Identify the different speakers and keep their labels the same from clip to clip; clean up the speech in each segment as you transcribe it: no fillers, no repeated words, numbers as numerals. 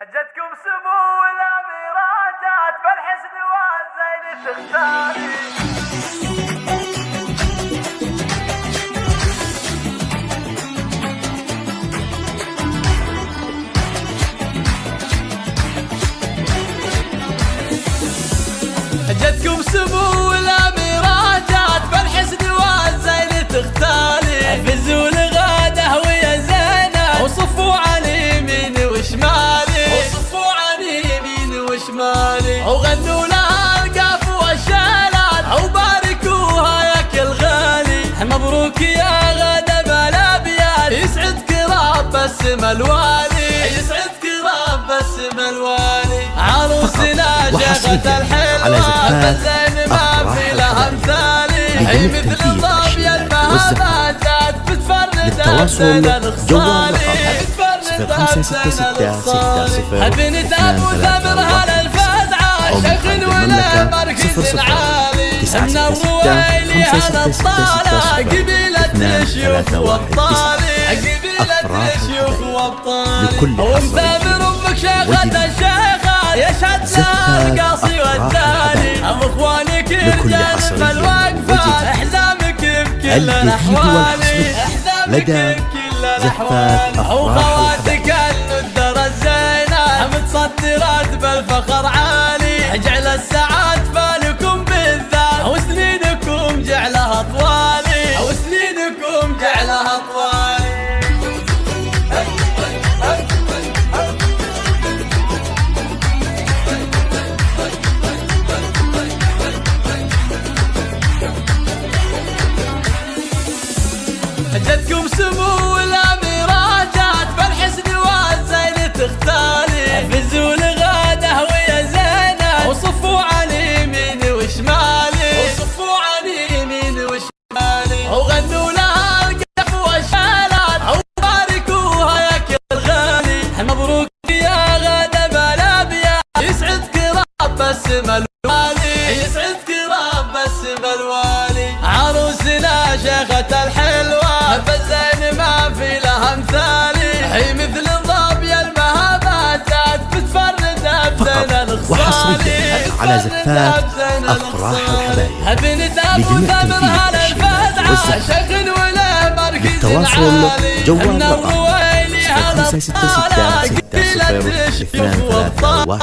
Speaker 1: جتكم سمو الأميرة جات بالحسن والزين تختاري. جتكم سمو الأميرة جات بالحسن والزين تختاري. فزوا الغاده ويا زينة وصفوا عن يمين وشمالي، وصفوا عن يمين وشمالي، وغنوا لها القاف والشالات وباركوها يا كل غالي. مبروك يا غادة بالأبيات، يسعدك رب السما الوالي، يسعدك رب السما الوالي. عروسنا شيخة الحلوة بالزين ما في لها امثالي، هي مثل الظبي المهابات بتفرد بين الخصالي، بتفرد بين الخصالي. بنت ابو ثمر هلا الفزعة، شيخ ولا مركز عالي، من الرويلي على الطالة قبيلة شيوخ وابطالي، قبيلة شيوخ وابطالي. ومثابر امك شيخة الشيخة، يشهد لها القاصي والداني. ام اخوانك رجال فالوقفة، احزامك بكل الاحوال، احزامك بكل الاحوال. وخواتك الندرة الزينة، متصدرات بالفخر عالي. اجعل السعاد فالكم بالذات، وسنينكم جعلها طوالي، وسنينكم جعلها طوالي. جتكم سمو الأميرة جات بالحسن والزين تختاري. فزوا الغاده ويا زينة وصفوا عن يمين وشمالي، وصفوا عن يمين وشمالي، وغنوا لها القاف والشالات وباركوها يا كل غالي. مبروك يا غادة بالأبيات، يسعدك رب السما الوالي، يسعدك رب السما الوالي. عروسنا شيخة الحلوة بالزين ما في لها امثالي، هي مثل الظبي المهابات بتفرد بزين الخصالي،
Speaker 2: على زفات أفراح الحبايب.
Speaker 1: بنت ابو ثمر هلا الفزعة، شيخ ولا مركز عالي، من الرويلي على الطالة قبيلة شيوخ وابطالي،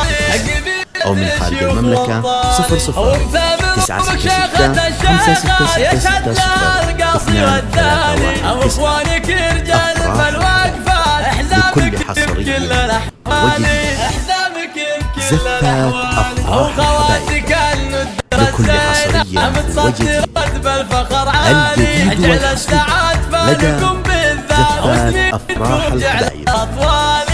Speaker 2: أو من خارج المملكة 00-966-566-660
Speaker 1: يشهد لها القاصي والداني. أو اخوانك رجال فالوقفة، احزامك بكل الاحوال، احزامك بكل الاحوال. وخواتك الندرة الزينة، متصدرات بالفخر عالي. اجعل السعاد فالكم بالذات، وسنينكم جعلها طوالي.